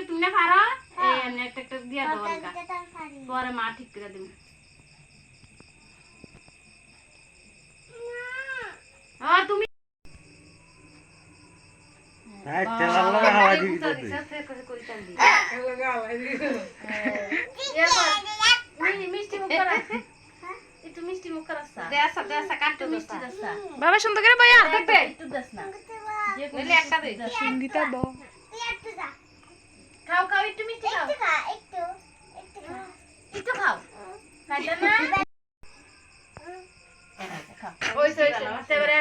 তুমি না পারো এই এমনি একটা একটা দিয়া দাও অনকা পরে মা ঠিক করে দিবে তুমি তেলা লাগা হাওয়া দিবি তো মিষ্টি মুখ করা একটু মিষ্টি মুখ করা দেসা দেসা কাটতে মিষ্টি দেসা বাবা সুন্দর করে বয়া দেখবে একটু দেস না নইলে একটা দে সঙ্গীতা দ খাও খাও একটু মিষ্টি খাও একটু খাও খাইতে না ওই সই সেবারে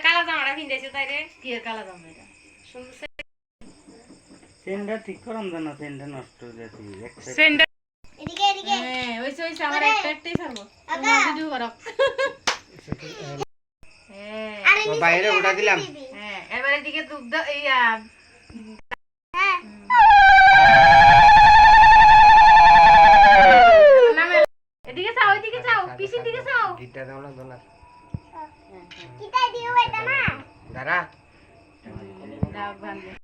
কালা জামাটা পিন্দেছে তাই রে কি কালা জামা এটা সুন্দর সেন্ডা ঠিক করম না সেন্ডা নষ্ট হয়ে যাচ্ছে সেন্টার এদিকে এদিকে হ্যাঁ ওই সই আমার একটাই ছাড়বো তোমরা ভিডিও করো হ্যাঁ তো বাইরে উঠা দিলাম হ্যাঁ এবারে দিকে দুধ দাও ইয়া হ্যাঁ এদিকে যাও এদিকে যাও পিছন দিকে যাও গিটা দাও না দোলা কিটা দিও এটা না দাঁড়া দাও বান্ধে